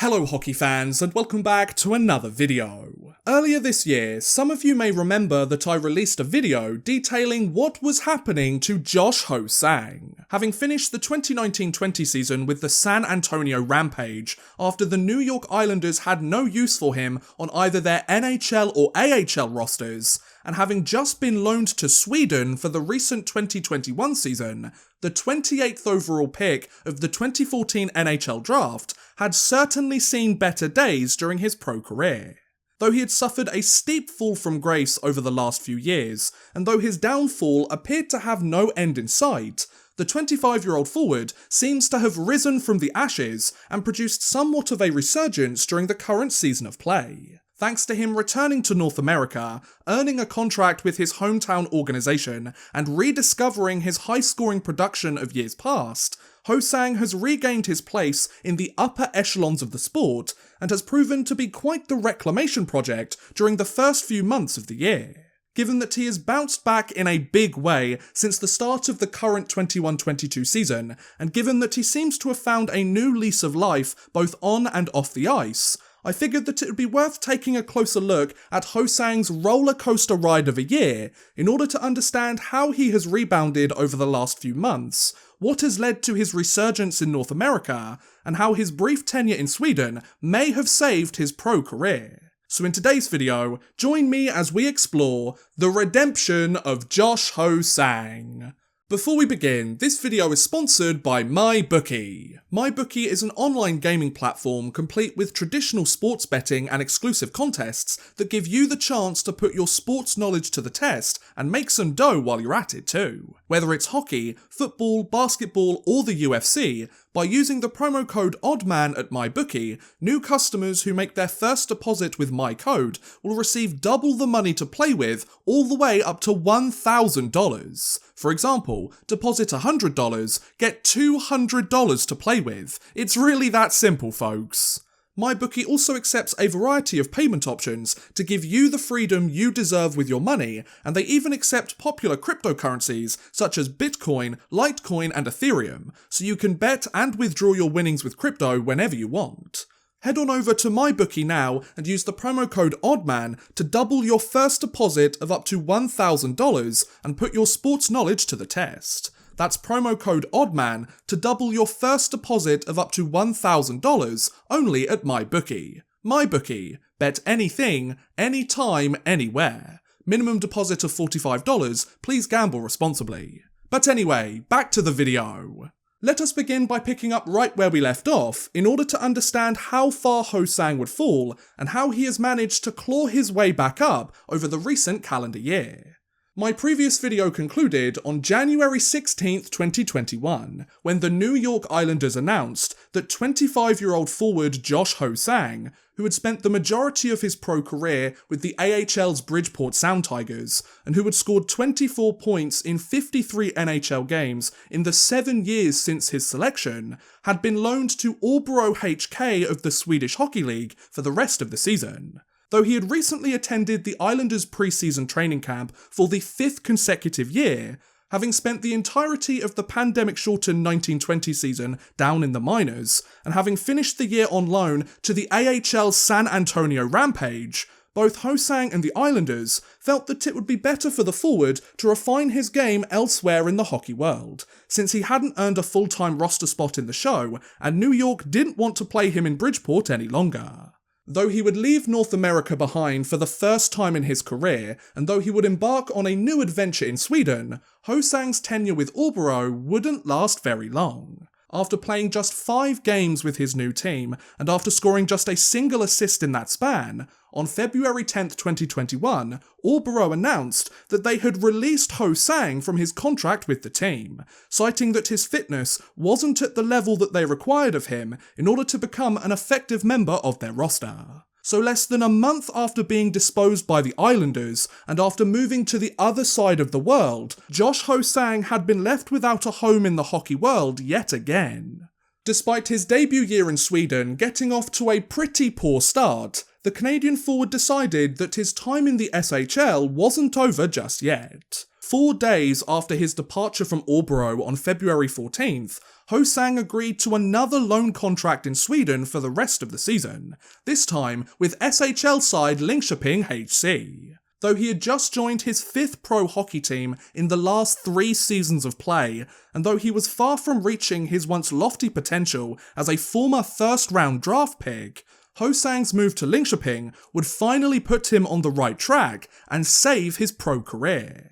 Hello hockey fans and welcome back to another video. Earlier this year, some of you may remember that I released a video detailing what was happening to Josh Ho-Sang, having finished the 2019-20 season with the San Antonio Rampage after the New York Islanders had no use for him on either their NHL or AHL rosters, and having just been loaned to Sweden for the recent 2021 season, the 28th overall pick of the 2014 NHL draft had certainly seen better days during his pro career. Though he had suffered a steep fall from grace over the last few years, and though his downfall appeared to have no end in sight, the 25-year-old forward seems to have risen from the ashes and produced somewhat of a resurgence during the current season of play. Thanks to him returning to North America, earning a contract with his hometown organisation, and rediscovering his high-scoring production of years past, Ho-Sang has regained his place in the upper echelons of the sport and has proven to be quite the reclamation project during the first few months of the year. Given that he has bounced back in a big way since the start of the current 21-22 season, and given that he seems to have found a new lease of life both on and off the ice, I figured that it would be worth taking a closer look at Ho-Sang's rollercoaster ride of a year in order to understand how he has rebounded over the last few months, what has led to his resurgence in North America, and how his brief tenure in Sweden may have saved his pro career. So in today's video, join me as we explore the redemption of Josh Ho-Sang. Before we begin, this video is sponsored by MyBookie. MyBookie is an online gaming platform complete with traditional sports betting and exclusive contests that give you the chance to put your sports knowledge to the test and make some dough while you're at it too. Whether it's hockey, football, basketball, or the UFC, by using the promo code ODDMAN at MyBookie, new customers who make their first deposit with my code will receive double the money to play with, all the way up to $1,000. For example, deposit $100, get $200 to play with. It's really that simple, folks. MyBookie also accepts a variety of payment options to give you the freedom you deserve with your money, and they even accept popular cryptocurrencies such as Bitcoin, Litecoin, and Ethereum, so you can bet and withdraw your winnings with crypto whenever you want. Head on over to MyBookie now and use the promo code ODDMAN to double your first deposit of up to $1,000 and put your sports knowledge to the test. That's promo code ODDMAN to double your first deposit of up to $1,000 only at MyBookie. MyBookie. Bet anything, anytime, anywhere. Minimum deposit of $45. Please gamble responsibly. But anyway, back to the video. Let us begin by picking up right where we left off in order to understand how far Ho-Sang would fall and how he has managed to claw his way back up over the recent calendar year. My previous video concluded on January 16th, 2021, when the New York Islanders announced that 25-year-old forward Josh Ho-Sang, who had spent the majority of his pro career with the AHL's Bridgeport Sound Tigers, and who had scored 24 points in 53 NHL games in the 7 years since his selection, had been loaned to Örebro HK of the Swedish Hockey League for the rest of the season. Though he had recently attended the Islanders' pre-season training camp for the 5th consecutive year, having spent the entirety of the pandemic-shortened 1920 season down in the minors, and having finished the year on loan to the AHL's San Antonio Rampage, both Ho-Sang and the Islanders felt that it would be better for the forward to refine his game elsewhere in the hockey world, since he hadn't earned a full-time roster spot in the show, and New York didn't want to play him in Bridgeport any longer. Though he would leave North America behind for the first time in his career, and though he would embark on a new adventure in Sweden, Ho-Sang's tenure with Örebro wouldn't last very long. After playing just 5 games with his new team, and after scoring just a single assist in that span, on February 10th, 2021, Örebro announced that they had released Ho-Sang from his contract with the team, citing that his fitness wasn't at the level that they required of him in order to become an effective member of their roster. So less than a month after being disposed by the Islanders, and after moving to the other side of the world, Josh Ho-Sang had been left without a home in the hockey world yet again. Despite his debut year in Sweden getting off to a pretty poor start, the Canadian forward decided that his time in the SHL wasn't over just yet. 4 days after his departure from Örebro on February 14th, Ho-Sang agreed to another loan contract in Sweden for the rest of the season, this time with SHL side Linköping HC. Though he had just joined his 5th pro hockey team in the last 3 seasons of play, and though he was far from reaching his once lofty potential as a former first-round draft pick, Ho-Sang's move to Linköping would finally put him on the right track and save his pro career.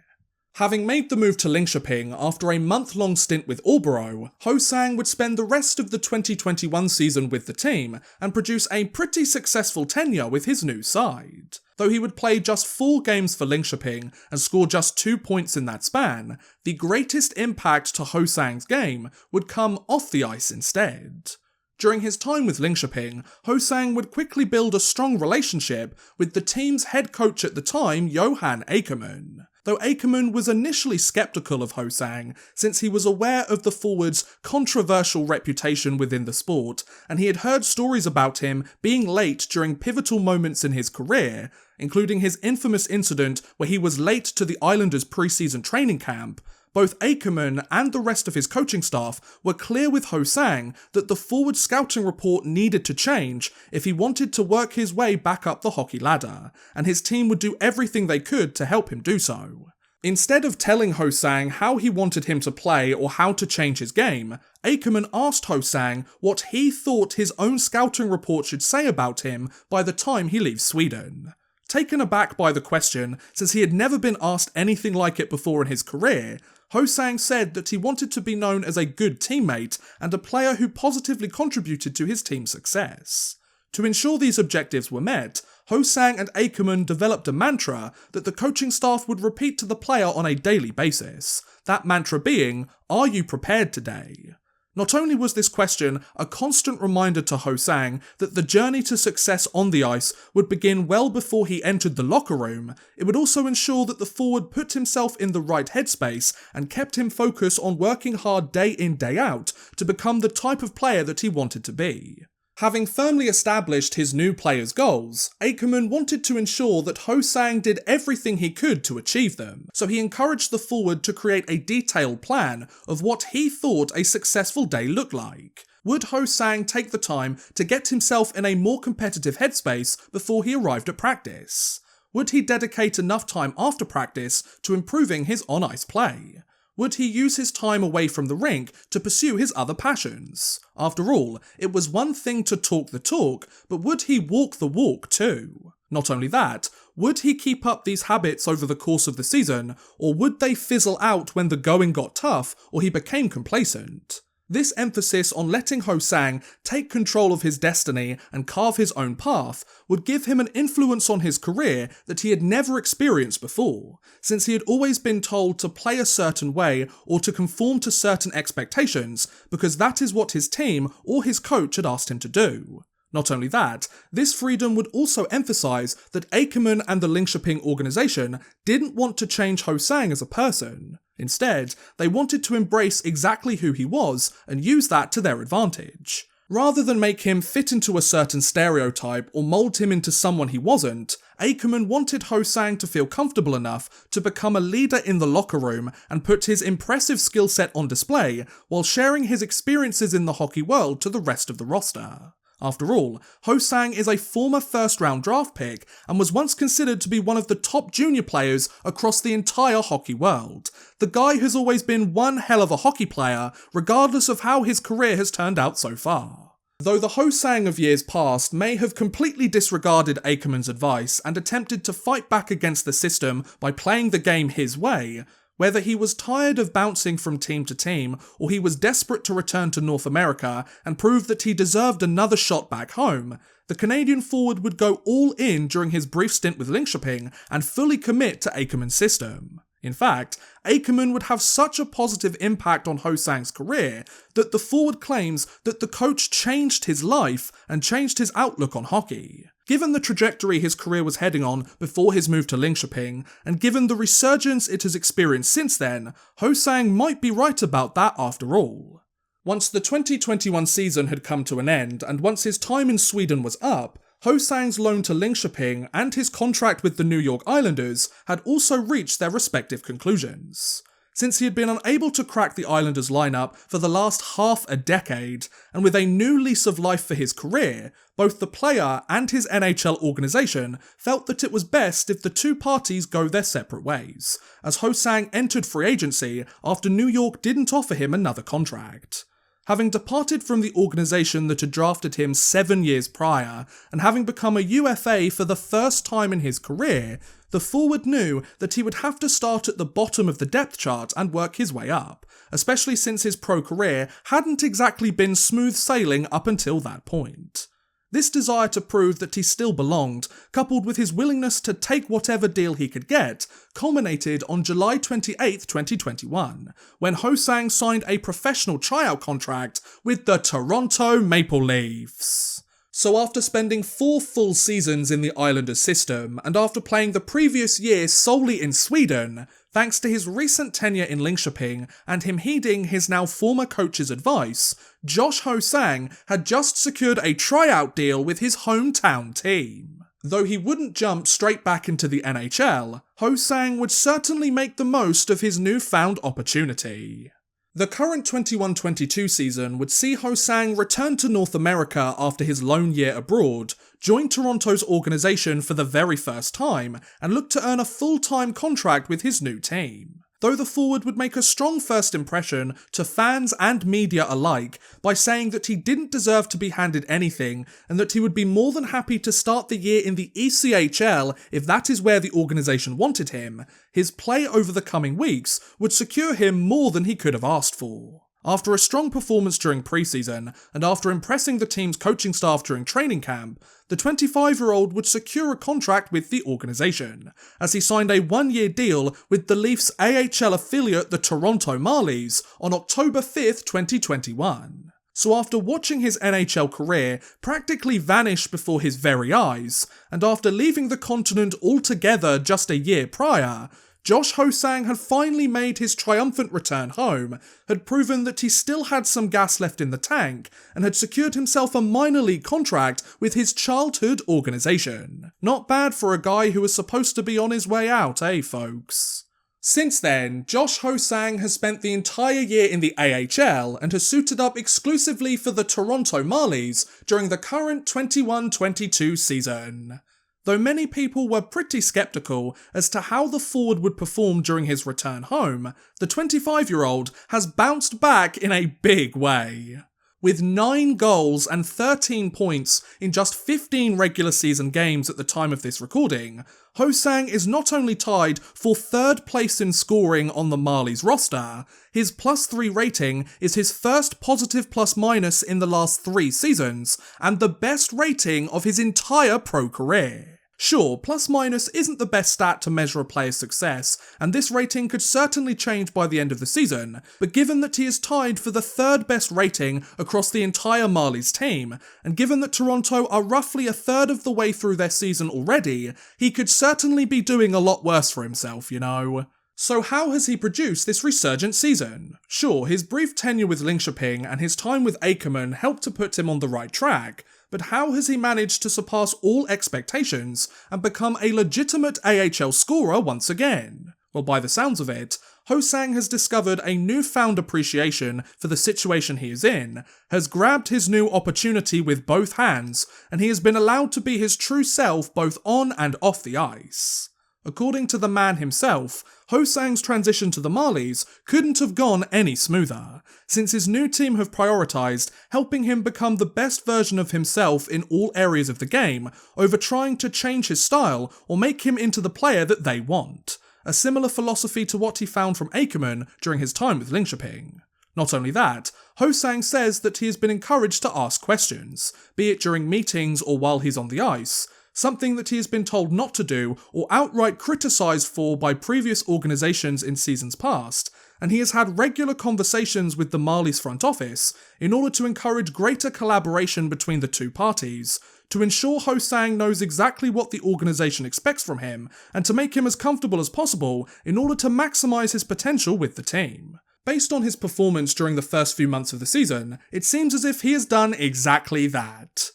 Having made the move to Linköping after a month-long stint with Åbro, Ho-Sang would spend the rest of the 2021 season with the team and produce a pretty successful tenure with his new side. Though he would play just 4 games for Linköping and score just 2 points in that span, the greatest impact to Ho-Sang's game would come off the ice instead. During his time with Linköping, Ho-Sang would quickly build a strong relationship with the team's head coach at the time, Johan Aikermann. Though Aikermann was initially skeptical of Ho-Sang, since he was aware of the forward's controversial reputation within the sport, and he had heard stories about him being late during pivotal moments in his career, including his infamous incident where he was late to the Islanders' pre-season training camp. Both Aikermann and the rest of his coaching staff were clear with Ho-Sang that the forward scouting report needed to change if he wanted to work his way back up the hockey ladder, and his team would do everything they could to help him do so. Instead of telling Ho-Sang how he wanted him to play or how to change his game, Aikermann asked Ho-Sang what he thought his own scouting report should say about him by the time he leaves Sweden. Taken aback by the question, since he had never been asked anything like it before in his career, Ho-Sang said that he wanted to be known as a good teammate and a player who positively contributed to his team's success. To ensure these objectives were met, Ho-Sang and Aikermann developed a mantra that the coaching staff would repeat to the player on a daily basis, that mantra being, "Are you prepared today?" Not only was this question a constant reminder to Ho-Sang that the journey to success on the ice would begin well before he entered the locker room, it would also ensure that the forward put himself in the right headspace and kept him focused on working hard day in day out to become the type of player that he wanted to be. Having firmly established his new player's goals, Aikermann wanted to ensure that Ho-Sang did everything he could to achieve them, so he encouraged the forward to create a detailed plan of what he thought a successful day looked like. Would Ho-Sang take the time to get himself in a more competitive headspace before he arrived at practice? Would he dedicate enough time after practice to improving his on-ice play? Would he use his time away from the rink to pursue his other passions? After all, it was one thing to talk the talk, but would he walk the walk too? Not only that, would he keep up these habits over the course of the season, or would they fizzle out when the going got tough or he became complacent? This emphasis on letting Ho-Sang take control of his destiny and carve his own path would give him an influence on his career that he had never experienced before, since he had always been told to play a certain way or to conform to certain expectations because that is what his team or his coach had asked him to do. Not only that, this freedom would also emphasise that Aikermann and the Linköping organisation didn't want to change Ho-Sang as a person. Instead, they wanted to embrace exactly who he was and use that to their advantage. Rather than make him fit into a certain stereotype or mould him into someone he wasn't, Aikermann wanted Ho-Sang to feel comfortable enough to become a leader in the locker room and put his impressive skill set on display while sharing his experiences in the hockey world to the rest of the roster. After all, Ho-Sang is a former first-round draft pick and was once considered to be one of the top junior players across the entire hockey world. The guy has always been one hell of a hockey player, regardless of how his career has turned out so far. Though the Ho-Sang of years past may have completely disregarded Aikermann's advice and attempted to fight back against the system by playing the game his way, whether he was tired of bouncing from team to team, or he was desperate to return to North America and prove that he deserved another shot back home, the Canadian forward would go all in during his brief stint with Linköping and fully commit to Aikermann's system. In fact, Aikermann would have such a positive impact on Ho-Sang's career that the forward claims that the coach changed his life and changed his outlook on hockey. Given the trajectory his career was heading on before his move to Linköping, and given the resurgence it has experienced since then, Ho-Sang might be right about that after all. Once the 2021 season had come to an end, and once his time in Sweden was up, Ho-Sang's loan to Linköping and his contract with the New York Islanders had also reached their respective conclusions. since he had been unable to crack the Islanders lineup for the last half a decade, and with a new lease of life for his career, both the player and his NHL organisation felt that it was best if the two parties go their separate ways, as Ho-Sang entered free agency after New York didn't offer him another contract. Having departed from the organisation that had drafted him 7 years prior, and having become a UFA for the first time in his career, the forward knew that he would have to start at the bottom of the depth chart and work his way up, especially since his pro career hadn't exactly been smooth sailing up until that point. This desire to prove that he still belonged, coupled with his willingness to take whatever deal he could get, culminated on July 28, 2021, when Ho-Sang signed a professional tryout contract with the Toronto Maple Leafs. So after spending 4 full seasons in the Islanders system, and after playing the previous year solely in Sweden, thanks to his recent tenure in Linköping and him heeding his now former coach's advice, Josh Ho-Sang had just secured a tryout deal with his hometown team. Though he wouldn't jump straight back into the NHL, Ho-Sang would certainly make the most of his newfound opportunity. The current 21-22 season would see Ho-Sang return to North America after his lone year abroad, join Toronto's organisation for the very first time, and look to earn a full-time contract with his new team. Though the forward would make a strong first impression to fans and media alike by saying that he didn't deserve to be handed anything and that he would be more than happy to start the year in the ECHL if that is where the organisation wanted him, his play over the coming weeks would secure him more than he could have asked for. After a strong performance during preseason, and after impressing the team's coaching staff during training camp, the 25-year-old would secure a contract with the organisation, as he signed a 1-year deal with the Leafs' AHL affiliate the Toronto Marlies on October 5th, 2021. So after watching his NHL career practically vanish before his very eyes, and after leaving the continent altogether just a year prior, Josh Ho-Sang had finally made his triumphant return home, had proven that he still had some gas left in the tank, and had secured himself a minor league contract with his childhood organisation. Not bad for a guy who was supposed to be on his way out, folks? Since then, Josh Ho-Sang has spent the entire year in the AHL and has suited up exclusively for the Toronto Marlies during the current 21-22 season. Though many people were pretty sceptical as to how the forward would perform during his return home, the 25-year-old has bounced back in a big way. With 9 goals and 13 points in just 15 regular season games at the time of this recording, Ho-Sang is not only tied for 3rd place in scoring on the Marlies roster, his +3 rating is his first positive plus-minus in the last 3 seasons, and the best rating of his entire pro career. Sure, plus-minus isn't the best stat to measure a player's success, and this rating could certainly change by the end of the season, but given that he is tied for the 3rd best rating across the entire Marlies team, and given that Toronto are roughly a third of the way through their season already, he could certainly be doing a lot worse for himself, you know. So how has he produced this resurgent season? Sure, his brief tenure with Linköping and his time with Aikermann helped to put him on the right track, but how has he managed to surpass all expectations and become a legitimate AHL scorer once again? Well, by the sounds of it, Ho-Sang has discovered a newfound appreciation for the situation he is in, has grabbed his new opportunity with both hands, and he has been allowed to be his true self both on and off the ice. According to the man himself, Ho-Sang's transition to the Marlies couldn't have gone any smoother, since his new team have prioritised helping him become the best version of himself in all areas of the game, over trying to change his style or make him into the player that they want. A similar philosophy to what he found from Aikermann during his time with Linköping. Not only that, Ho-Sang says that he has been encouraged to ask questions, be it during meetings or while he's on the ice, something that he has been told not to do or outright criticised for by previous organisations in seasons past, and he has had regular conversations with the Marlies front office in order to encourage greater collaboration between the two parties, to ensure Ho-Sang knows exactly what the organisation expects from him, and to make him as comfortable as possible in order to maximise his potential with the team. Based on his performance during the first few months of the season, it seems as if he has done exactly that.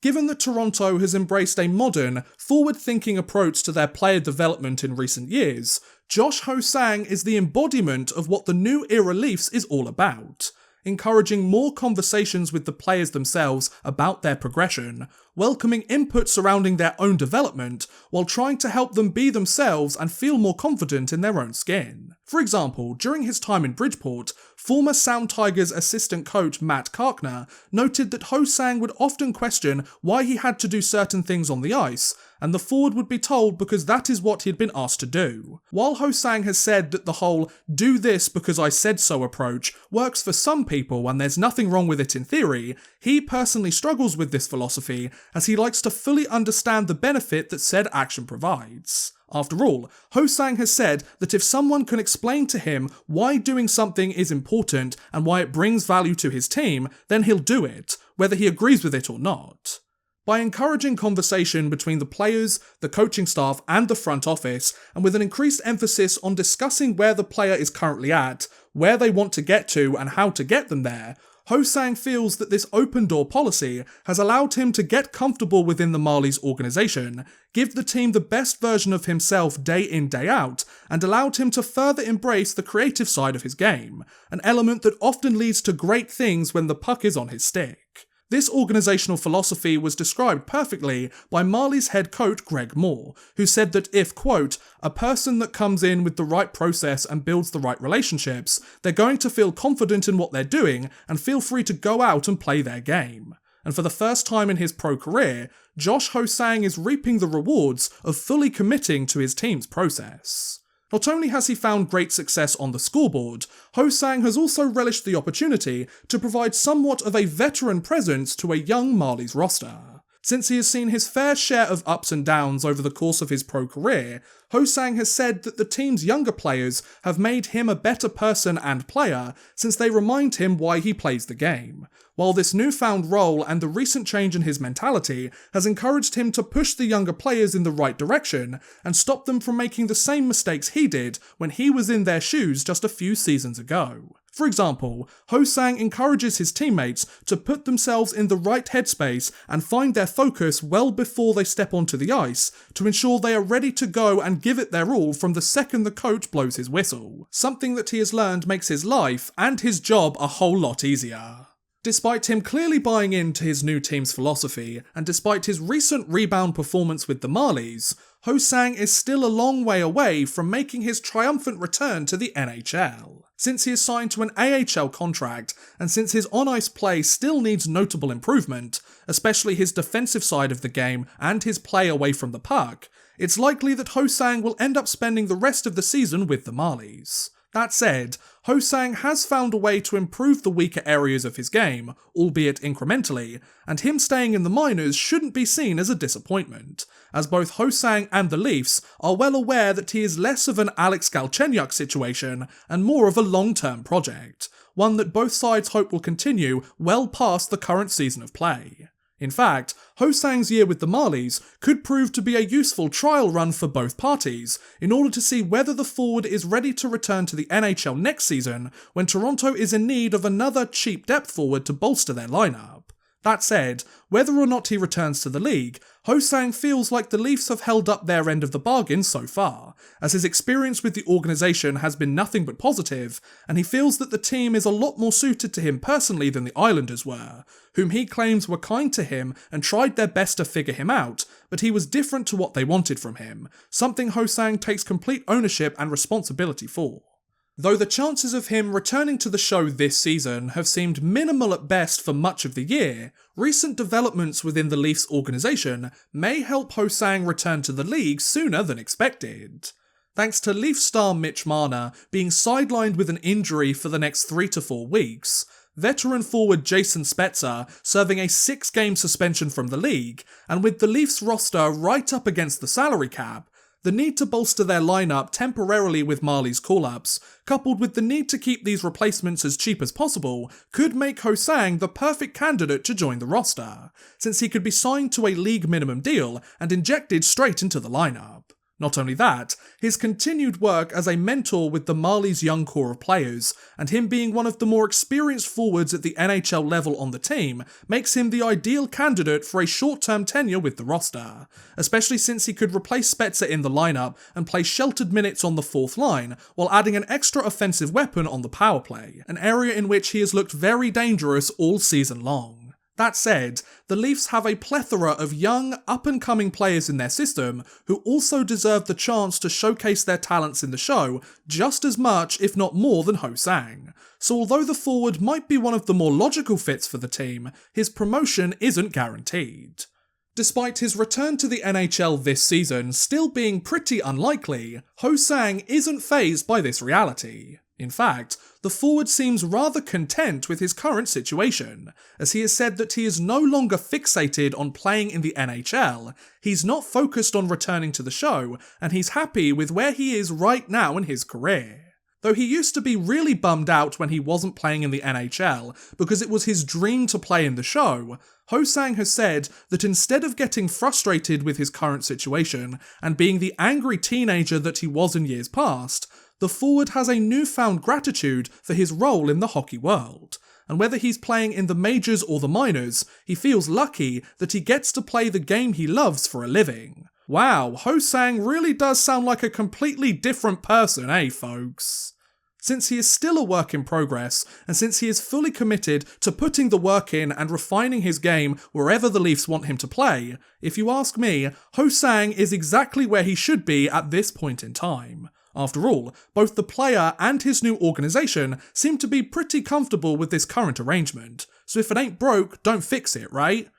Given that Toronto has embraced a modern, forward-thinking approach to their player development in recent years, Josh Ho-Sang is the embodiment of what the new era Leafs is all about, encouraging more conversations with the players themselves about their progression, welcoming input surrounding their own development, while trying to help them be themselves and feel more confident in their own skin. For example, during his time in Bridgeport, former Sound Tigers assistant coach Matt Karkner noted that Ho-Sang would often question why he had to do certain things on the ice, and the forward would be told because that is what he'd been asked to do. While Ho-Sang has said that the whole "do this because I said so" approach works for some people and there's nothing wrong with it in theory, he personally struggles with this philosophy as he likes to fully understand the benefit that said action provides. After all, Ho-Sang has said that if someone can explain to him why doing something is important and why it brings value to his team, then he'll do it, whether he agrees with it or not. By encouraging conversation between the players, the coaching staff, and the front office, and with an increased emphasis on discussing where the player is currently at, where they want to get to, and how to get them there, Ho-Sang feels that this open door policy has allowed him to get comfortable within the Marlies organisation, give the team the best version of himself day in day out, and allowed him to further embrace the creative side of his game, an element that often leads to great things when the puck is on his stick. This organisational philosophy was described perfectly by Marlies head coach Greg Moore, who said that if, quote, a person that comes in with the right process and builds the right relationships, they're going to feel confident in what they're doing and feel free to go out and play their game. And for the first time in his pro career, Josh Ho-Sang is reaping the rewards of fully committing to his team's process. Not only has he found great success on the scoreboard, Ho-Sang has also relished the opportunity to provide somewhat of a veteran presence to a young Marlies roster. Since he has seen his fair share of ups and downs over the course of his pro career, Ho-Sang has said that the team's younger players have made him a better person and player since they remind him why he plays the game, while this newfound role and the recent change in his mentality has encouraged him to push the younger players in the right direction and stop them from making the same mistakes he did when he was in their shoes just a few seasons ago. For example, Ho-Sang encourages his teammates to put themselves in the right headspace and find their focus well before they step onto the ice to ensure they are ready to go and give it their all from the second the coach blows his whistle, something that he has learned makes his life and his job a whole lot easier. Despite him clearly buying into his new team's philosophy, and despite his recent rebound performance with the Marlies, Ho-Sang is still a long way away from making his triumphant return to the NHL. Since he is signed to an AHL contract, and since his on-ice play still needs notable improvement, especially his defensive side of the game and his play away from the puck, it's likely that Ho-Sang will end up spending the rest of the season with the Marlies. That said, Ho-Sang has found a way to improve the weaker areas of his game, albeit incrementally, and him staying in the minors shouldn't be seen as a disappointment, as both Ho-Sang and the Leafs are well aware that he is less of an Alex Galchenyuk situation and more of a long-term project, one that both sides hope will continue well past the current season of play. In fact, Ho-Sang's year with the Marlies could prove to be a useful trial run for both parties in order to see whether the forward is ready to return to the NHL next season when Toronto is in need of another cheap depth forward to bolster their lineup. That said, whether or not he returns to the league, Ho-Sang feels like the Leafs have held up their end of the bargain so far, as his experience with the organisation has been nothing but positive, and he feels that the team is a lot more suited to him personally than the Islanders were, whom he claims were kind to him and tried their best to figure him out, but he was different to what they wanted from him, something Ho-Sang takes complete ownership and responsibility for. Though the chances of him returning to the show this season have seemed minimal at best for much of the year, recent developments within the Leafs organisation may help Ho-Sang return to the league sooner than expected. Thanks to Leaf star Mitch Marner being sidelined with an injury for the next 3 to 4 weeks, veteran forward Jason Spezza serving a 6-game suspension from the league, and with the Leafs roster right up against the salary cap, the need to bolster their lineup temporarily with Marlies call-ups, coupled with the need to keep these replacements as cheap as possible, could make Ho-Sang the perfect candidate to join the roster, since he could be signed to a league minimum deal and injected straight into the lineup. Not only that, his continued work as a mentor with the Marlies' young core of players, and him being one of the more experienced forwards at the NHL level on the team, makes him the ideal candidate for a short-term tenure with the roster, especially since he could replace Spezza in the lineup and play sheltered minutes on the fourth line, while adding an extra offensive weapon on the power play, an area in which he has looked very dangerous all season long. That said, the Leafs have a plethora of young, up-and-coming players in their system who also deserve the chance to showcase their talents in the show just as much, if not more, than Ho-Sang. So although the forward might be one of the more logical fits for the team, his promotion isn't guaranteed. Despite his return to the NHL this season still being pretty unlikely, Ho-Sang isn't fazed by this reality. In fact, the forward seems rather content with his current situation, as he has said that he is no longer fixated on playing in the NHL, he's not focused on returning to the show, and he's happy with where he is right now in his career. Though he used to be really bummed out when he wasn't playing in the NHL because it was his dream to play in the show, Ho-Sang has said that instead of getting frustrated with his current situation and being the angry teenager that he was in years past, the forward has a newfound gratitude for his role in the hockey world, and whether he's playing in the majors or the minors, he feels lucky that he gets to play the game he loves for a living. Wow, Ho-Sang really does sound like a completely different person, eh folks? Since he is still a work in progress, and since he is fully committed to putting the work in and refining his game wherever the Leafs want him to play, if you ask me, Ho-Sang is exactly where he should be at this point in time. After all, both the player and his new organisation seem to be pretty comfortable with this current arrangement, so if it ain't broke, don't fix it, right?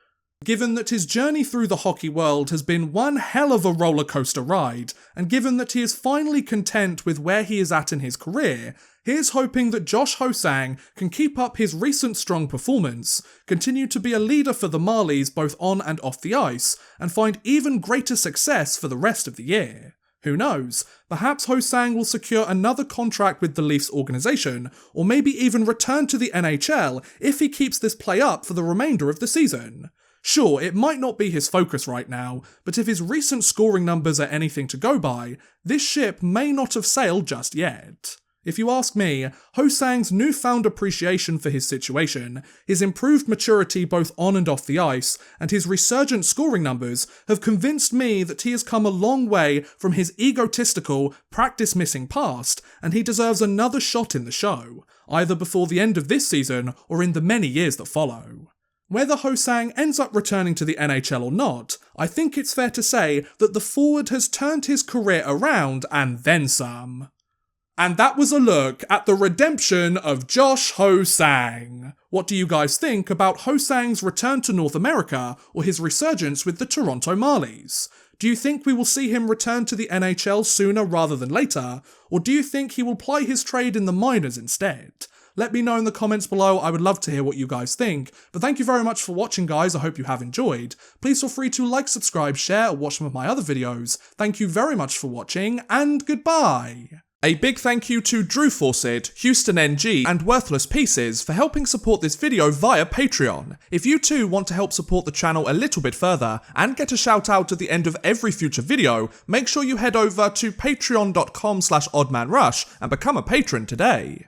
Given that his journey through the hockey world has been one hell of a rollercoaster ride, and given that he is finally content with where he is at in his career, here's hoping that Josh Ho-Sang can keep up his recent strong performance, continue to be a leader for the Marlies both on and off the ice, and find even greater success for the rest of the year. Who knows, perhaps Ho-Sang will secure another contract with the Leafs organisation, or maybe even return to the NHL if he keeps this play up for the remainder of the season. Sure, it might not be his focus right now, but if his recent scoring numbers are anything to go by, this ship may not have sailed just yet. If you ask me, Ho-Sang's newfound appreciation for his situation, his improved maturity both on and off the ice, and his resurgent scoring numbers have convinced me that he has come a long way from his egotistical, practice-missing past, and he deserves another shot in the show, either before the end of this season or in the many years that follow. Whether Ho-Sang ends up returning to the NHL or not, I think it's fair to say that the forward has turned his career around and then some. And that was a look at the redemption of Josh Ho-Sang. What do you guys think about Ho-Sang's return to North America or his resurgence with the Toronto Marlies? Do you think we will see him return to the NHL sooner rather than later, or do you think he will ply his trade in the minors instead? Let me know in the comments below, I would love to hear what you guys think. But thank you very much for watching guys, I hope you have enjoyed. Please feel free to like, subscribe, share, or watch some of my other videos. Thank you very much for watching, and goodbye! A big thank you to Drew Fawcett, Houston NG, and Worthless Pieces for helping support this video via Patreon. If you too want to help support the channel a little bit further, and get a shout out at the end of every future video, make sure you head over to patreon.com/oddmanrush and become a patron today.